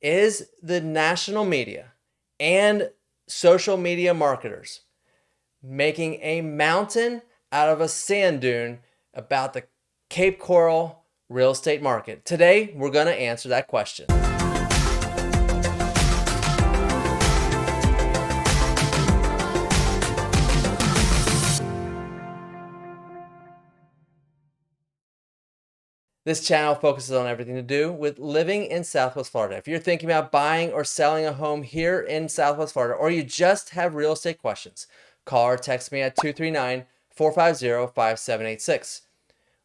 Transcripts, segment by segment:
Is the national media and social media marketers making a mountain out of a sand dune about the Cape Coral real estate market? Today, we're going to answer that question. This channel focuses on everything to do with living in Southwest Florida. If you're thinking about buying or selling a home here in Southwest Florida, or you just have real estate questions, call or text me at 239-450-5786.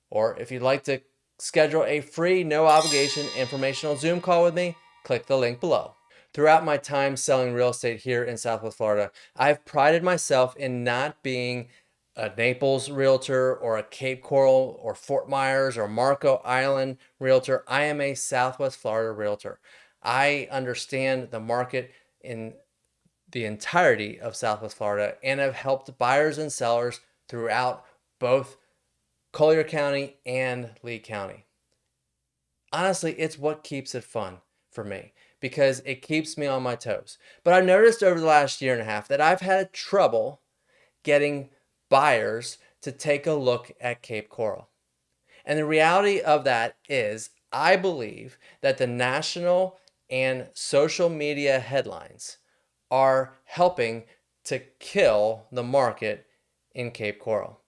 Or if you'd like to schedule a free, no obligation informational Zoom call with me, click the link below. Throughout my time selling real estate here in Southwest Florida, I've prided myself in not being a Naples realtor or a Cape Coral or Fort Myers or Marco Island realtor. I am a Southwest Florida realtor. I understand the market in the entirety of Southwest Florida and have helped buyers and sellers throughout both Collier County and Lee County. Honestly, it's what keeps it fun for me because it keeps me on my toes. But I've noticed over the last year and a half that I've had trouble getting buyers to take a look at Cape Coral. And the reality of that is, I believe that the national and social media headlines are helping to kill the market in Cape Coral.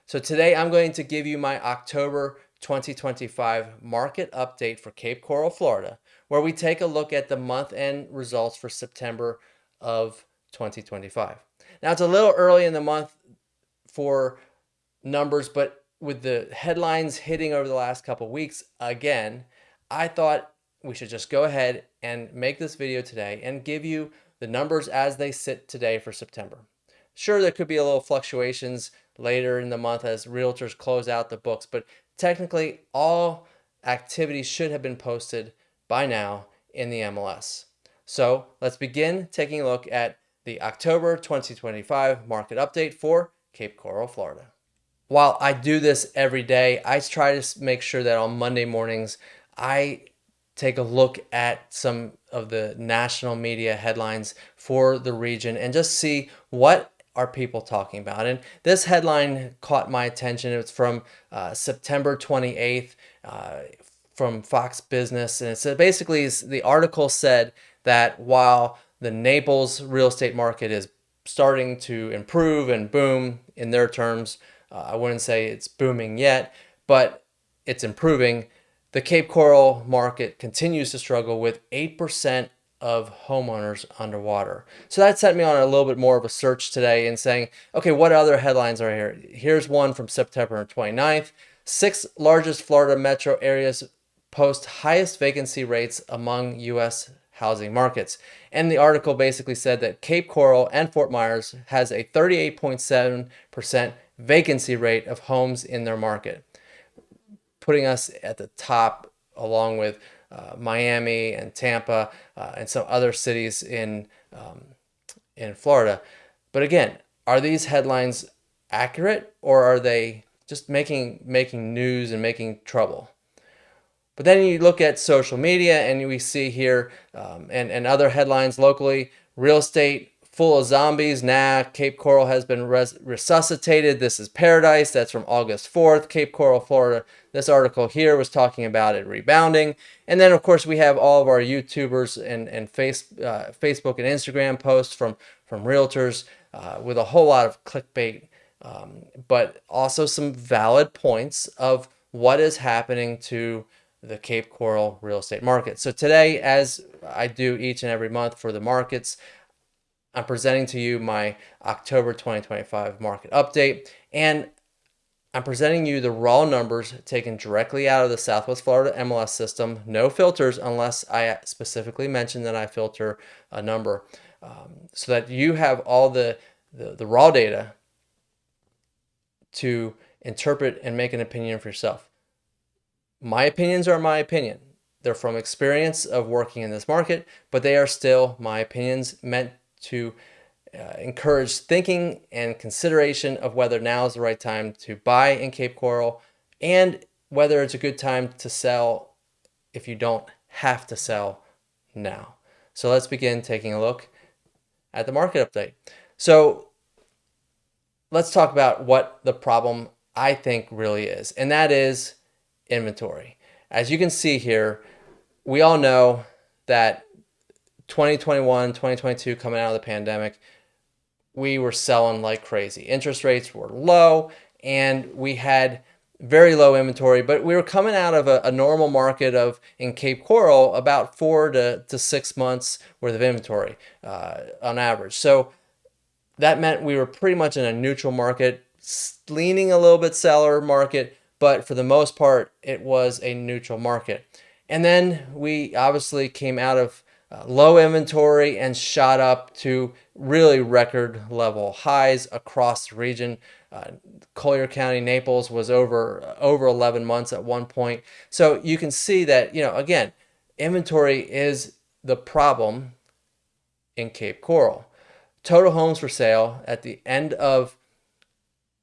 So today I'm going to give you my October 2025 market update for Cape Coral, Florida, where we take a look at the month-end results for September of 2025. Now, it's a little early in the month for numbers, but with the headlines hitting over the last couple of weeks, again, I thought we should just go ahead and make this video today and give you the numbers as they sit today for September. Sure, there could be a little fluctuations later in the month as realtors close out the books, but technically all activities should have been posted by now in the MLS. So let's begin taking a look at the October 2025 market update for Cape Coral, Florida. While I do this every day, I try to make sure that on Monday mornings, I take a look at some of the national media headlines for the region and just see what are people talking about. And this headline caught my attention. It's from September 28th from Fox Business. And so basically the article said that while the Naples real estate market is starting to improve and boom in their terms, I wouldn't say it's booming yet, but it's improving. The Cape Coral market continues to struggle with 8% of homeowners underwater. So that set me on a little bit more of a search today and saying, okay, what other headlines are here? Here's one from September 29th. 6 largest Florida metro areas post highest vacancy rates among U.S. housing markets. And the article basically said that Cape Coral and Fort Myers has a 38.7% vacancy rate of homes in their market, putting us at the top along with Miami and Tampa and some other cities in Florida. But again, are these headlines accurate, or are they just making news and making trouble? But then you look at social media and we see here and other headlines locally, real estate full of zombies. Nah, Cape Coral has been resuscitated. This is paradise. That's from August 4th, Cape Coral, Florida. This article here was talking about it rebounding. And then, of course, we have all of our YouTubers and Facebook and Instagram posts from realtors with a whole lot of clickbait, but also some valid points of what is happening to the Cape Coral real estate market. So today, as I do each and every month for the markets, I'm presenting to you my October 2025 market update, and I'm presenting you the raw numbers taken directly out of the Southwest Florida MLS system, no filters unless I specifically mention that I filter a number, so that you have all the raw data to interpret and make an opinion for yourself. My opinions are my opinion. They're from experience of working in this market, but they are still my opinions meant to encourage thinking and consideration of whether now is the right time to buy in Cape Coral and whether it's a good time to sell if you don't have to sell now. So let's begin taking a look at the market update. So let's talk about what the problem I think really is, and that is inventory. As you can see here, we all know that 2021, 2022, coming out of the pandemic, we were selling like crazy. Interest rates were low and we had very low inventory, but we were coming out of a normal market of, in Cape Coral, about 4 to 6 months worth of inventory on average. So that meant we were pretty much in a neutral market, leaning a little bit seller market, but for the most part, it was a neutral market. And then we obviously came out of low inventory and shot up to really record level highs across the region. Collier County, Naples was over 11 months at one point. So you can see that, again, inventory is the problem in Cape Coral. Total homes for sale at the end of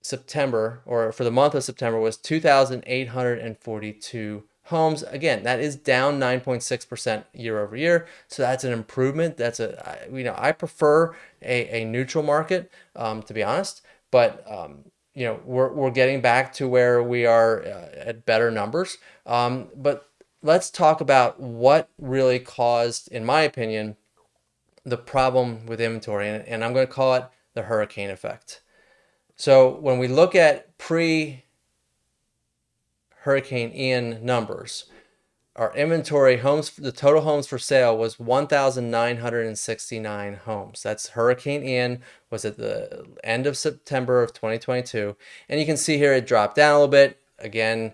September, or for the month of September, was 2,842 homes. Again, that is down 9.6% year over year. So that's an improvement. I prefer a neutral market, to be honest, but we're getting back to where we are at better numbers. But let's talk about what really caused, in my opinion, the problem with inventory, and I'm going to call it the hurricane effect. So when we look at pre-Hurricane Ian numbers, our inventory homes, the total homes for sale was 1,969 homes. That's Hurricane Ian was at the end of September of 2022. And you can see here it dropped down a little bit. Again,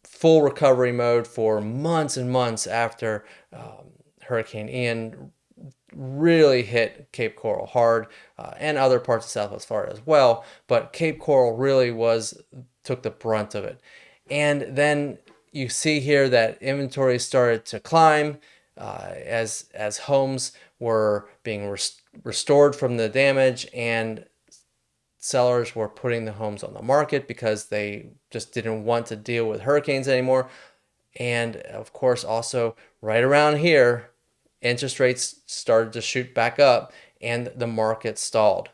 full recovery mode for months and months after Hurricane Ian really hit Cape Coral hard, and other parts of Southwest Florida as well. But Cape Coral really took the brunt of it. And then you see here that inventory started to climb as homes were being restored from the damage, and sellers were putting the homes on the market because they just didn't want to deal with hurricanes anymore. And of course, also right around here, interest rates started to shoot back up and the market stalled.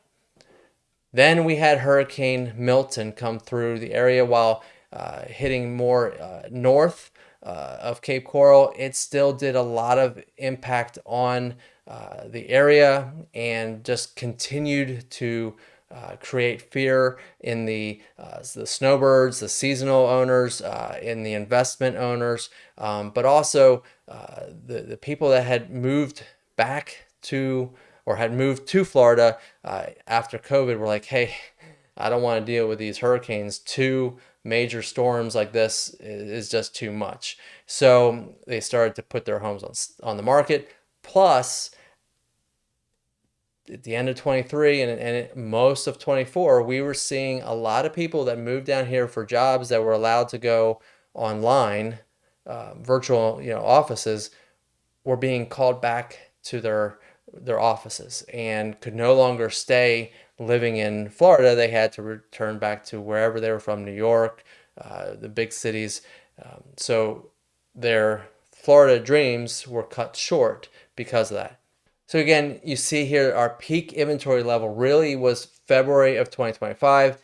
Then we had Hurricane Milton come through the area while hitting more north of Cape Coral. It still did a lot of impact on the area and just continued to create fear in the snowbirds, the seasonal owners, in the investment owners, but also the people that had moved back to or had moved to Florida after COVID were like, hey, I don't want to deal with these hurricanes. 2 major storms like this is just too much. So they started to put their homes on the market. Plus, at the end of 23 and most of 24, we were seeing a lot of people that moved down here for jobs that were allowed to go online, virtual offices, were being called back to their offices and could no longer stay living in Florida. They had to return back to wherever they were from, New York, the big cities. So their Florida dreams were cut short because of that. So again, you see here our peak inventory level really was February of 2025,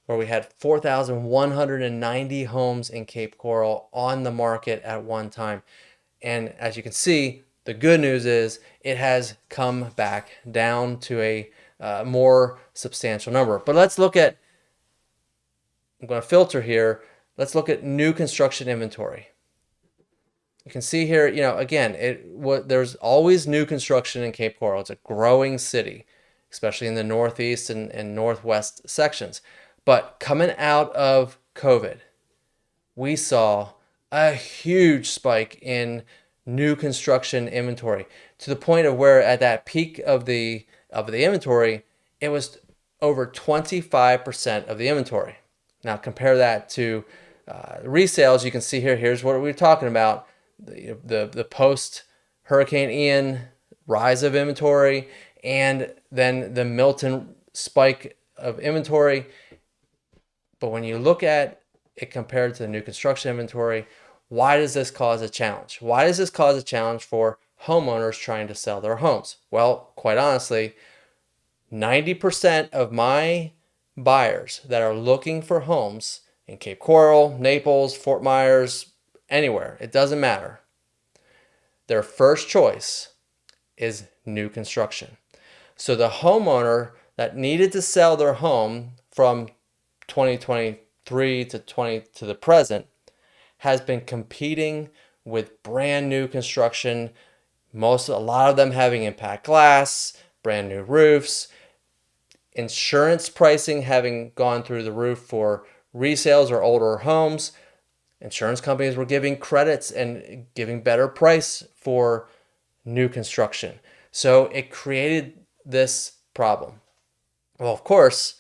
where we had 4,190 homes in Cape Coral on the market at one time. And as you can see, the good news is it has come back down to a more substantial number. But let's look at, I'm going to filter here, let's look at new construction inventory. You can see here, again, there's always new construction in Cape Coral. It's a growing city, especially in the northeast and northwest sections. But coming out of COVID, we saw a huge spike in new construction inventory to the point of where at that peak of the inventory, it was over 25% of the inventory. Now compare that to resales. You can see here, here's what we're talking about. The post Hurricane Ian rise of inventory and then the Milton spike of inventory. But when you look at it compared to the new construction inventory, why does this cause a challenge? Why does this cause a challenge for homeowners trying to sell their homes? Well, quite honestly, 90% of my buyers that are looking for homes in Cape Coral, Naples, Fort Myers, anywhere, it doesn't matter. Their first choice is new construction. So the homeowner that needed to sell their home from 2023 to the present has been competing with brand new construction, a lot of them having impact glass, brand new roofs, insurance pricing having gone through the roof for resales or older homes. Insurance companies were giving credits and giving better price for new construction. So it created this problem. Well, of course,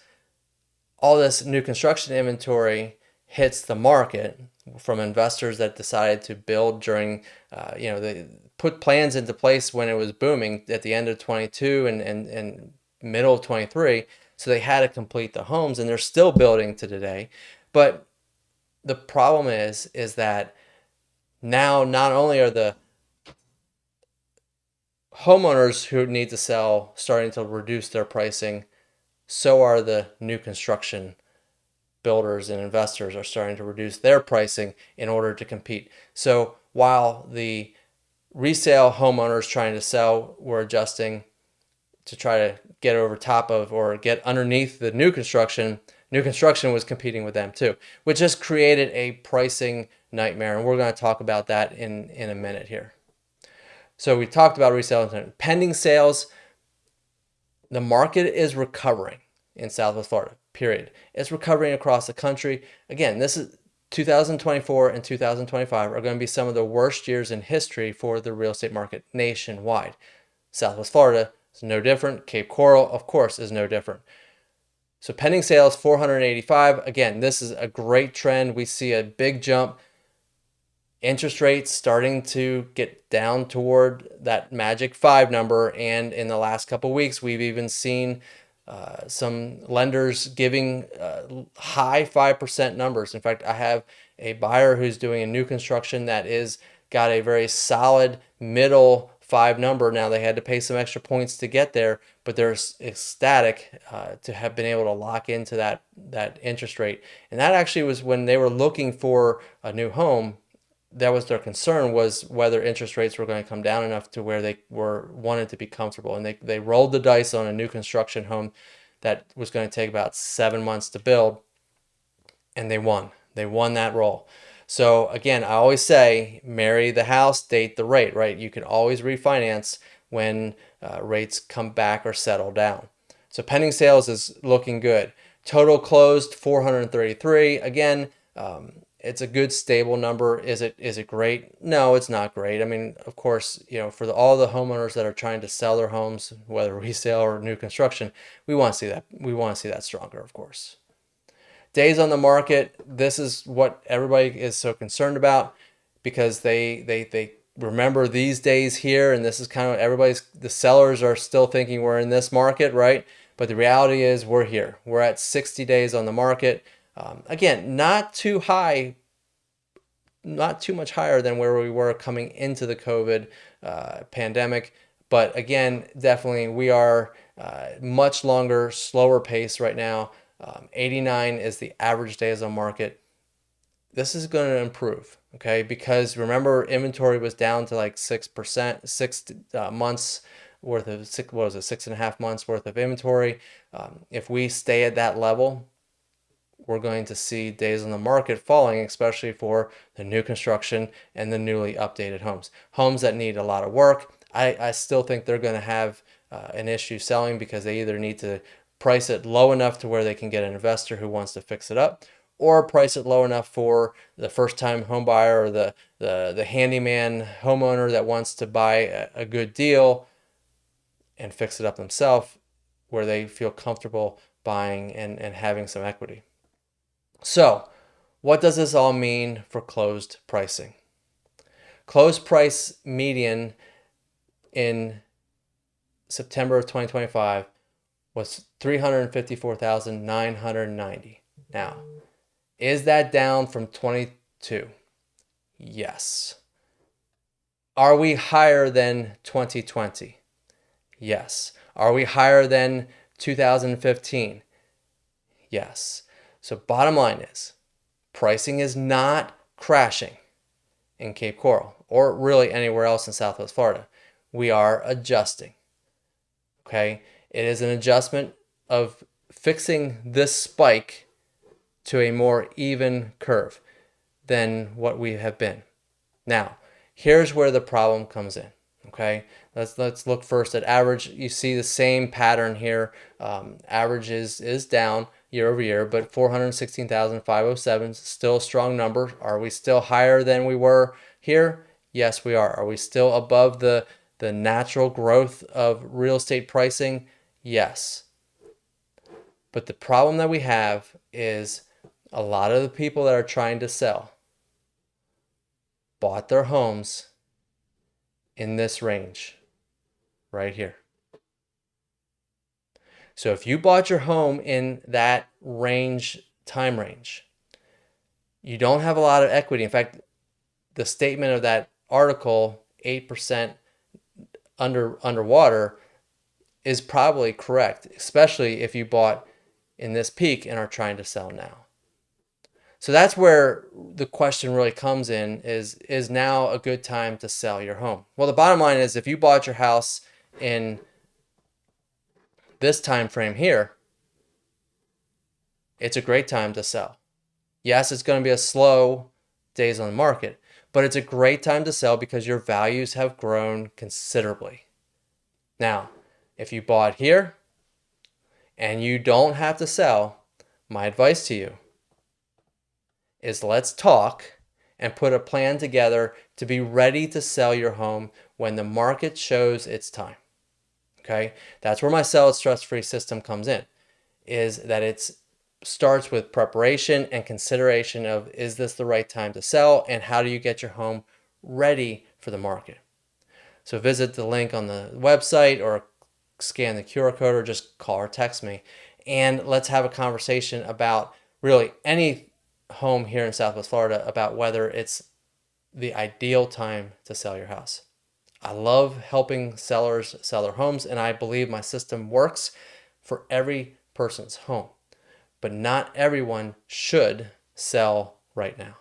all this new construction inventory hits the market from investors that decided to build during, they put plans into place when it was booming at the end of 22 and middle of 23. So they had to complete the homes, and they're still building to today. But the problem is that now not only are the homeowners who need to sell starting to reduce their pricing, so are the new construction builders and investors are starting to reduce their pricing in order to compete. So while the resale homeowners trying to sell were adjusting to try to get over top of or get underneath the new construction was competing with them too, which just created a pricing nightmare. And we're going to talk about that in a minute here. So we talked about resale and pending sales. The market is recovering in Southwest Florida, period. It's recovering across the country. Again, this is 2024 and 2025 are going to be some of the worst years in history for the real estate market nationwide. Southwest Florida is no different. Cape Coral, of course, is no different. So pending sales, 485. Again, this is a great trend. We see a big jump. Interest rates starting to get down toward that magic 5 number. And in the last couple of weeks, we've even seen some lenders giving high 5% numbers. In fact, I have a buyer who's doing a new construction that is got a very solid middle 5 number. Now they had to pay some extra points to get there, but they're ecstatic to have been able to lock into that interest rate. And that actually was when they were looking for a new home. That was their concern, was whether interest rates were going to come down enough to where they wanted to be comfortable. And they rolled the dice on a new construction home that was going to take about 7 months to build, and they won. They won that roll. So again, I always say, marry the house, date the rate, right? You can always refinance when rates come back or settle down. So pending sales is looking good. Total closed 433. Again, it's a good stable number. Is it great? No, it's not great. I mean, of course, for all the homeowners that are trying to sell their homes, whether resale or new construction, we want to see that. We want to see that stronger, of course. Days on the market. This is what everybody is so concerned about because they remember these days here, and this is kind of the sellers are still thinking we're in this market, right? But the reality is we're here. We're at 60 days on the market. Again, not too high, not too much higher than where we were coming into the COVID pandemic. But again, definitely we are much longer, slower pace right now. 89 is the average days on market. This is going to improve, okay? Because remember, inventory was down to like 6%, 6 months worth of, 6.5 months worth of inventory. If we stay at that level, we're going to see days on the market falling, especially for the new construction and the newly updated homes. Homes that need a lot of work, I still think they're going to have an issue selling because they either need to price it low enough to where they can get an investor who wants to fix it up, or price it low enough for the first-time home buyer or the handyman homeowner that wants to buy a good deal and fix it up themselves where they feel comfortable buying and having some equity. So, what does this all mean for closed pricing? Closed price median in September of 2025 was $354,990. Now, is that down from 22? Yes. Are we higher than 2020? Yes. Are we higher than 2015? Yes. So bottom line is, pricing is not crashing in Cape Coral or really anywhere else in Southwest Florida. We are adjusting. Okay? It is an adjustment of fixing this spike to a more even curve than what we have been. Now, here's where the problem comes in. Okay, let's look first at average. You see the same pattern here. Average is down year over year, but 416,507 is still a strong number. Are we still higher than we were here? Yes, we are. Are we still above the natural growth of real estate pricing? Yes. But the problem that we have is a lot of the people that are trying to sell bought their homes in this range right here. So if you bought your home in that time range, you don't have a lot of equity. In fact, the statement of that article, 8% underwater, is probably correct, especially if you bought in this peak and are trying to sell now. So that's where the question really comes in, is now a good time to sell your home? Well, the bottom line is, if you bought your house in this time frame here, it's a great time to sell. Yes, it's going to be a slow days on the market, but it's a great time to sell because your values have grown considerably. Now, if you bought here and you don't have to sell, my advice to you is, let's talk and put a plan together to be ready to sell your home when the market shows it's time. Okay? That's where my Sell It Stress-Free system comes in, is that it starts with preparation and consideration of, is this the right time to sell, and how do you get your home ready for the market? So visit the link on the website, or scan the QR code, or just call or text me, and let's have a conversation about really any home here in Southwest Florida, about whether it's the ideal time to sell your house. I love helping sellers sell their homes, and I believe my system works for every person's home. But not everyone should sell right now.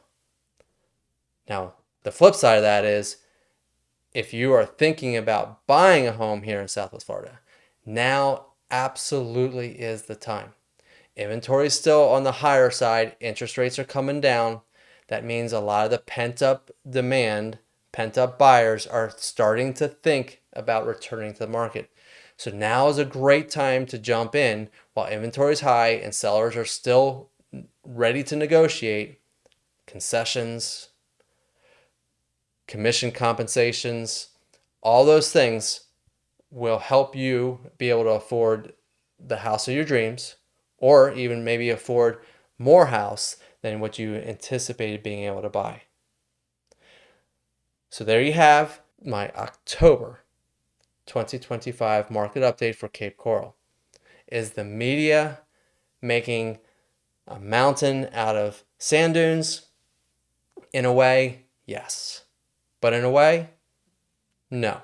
Now, the flip side of that is, if you are thinking about buying a home here in Southwest Florida, now absolutely is the time. Inventory is still on the higher side. Interest rates are coming down. That means a lot of the pent-up demand, pent-up buyers are starting to think about returning to the market. So now is a great time to jump in while inventory is high and sellers are still ready to negotiate. Concessions, commission compensations, all those things will help you be able to afford the house of your dreams, or even maybe afford more house than what you anticipated being able to buy. So there you have my October 2025 market update for Cape Coral. Is the media making a mountain out of sand dunes? In a way, yes. But in a way, no.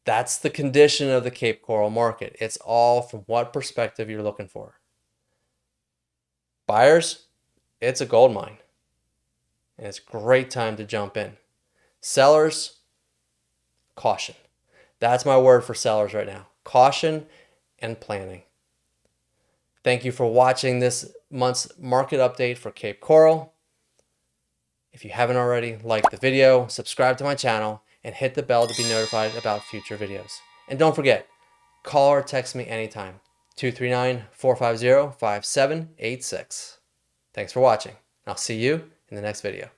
That's the condition of the Cape Coral market. It's all from what perspective you're looking for. Buyers, it's a gold mine, and it's a great time to jump in. Sellers, caution. That's my word for sellers right now. Caution and planning. Thank you for watching this month's market update for Cape Coral. If you haven't already, like the video, subscribe to my channel, and hit the bell to be notified about future videos. And don't forget, call or text me anytime. 239-450-5786. Thanks for watching. I'll see you in the next video.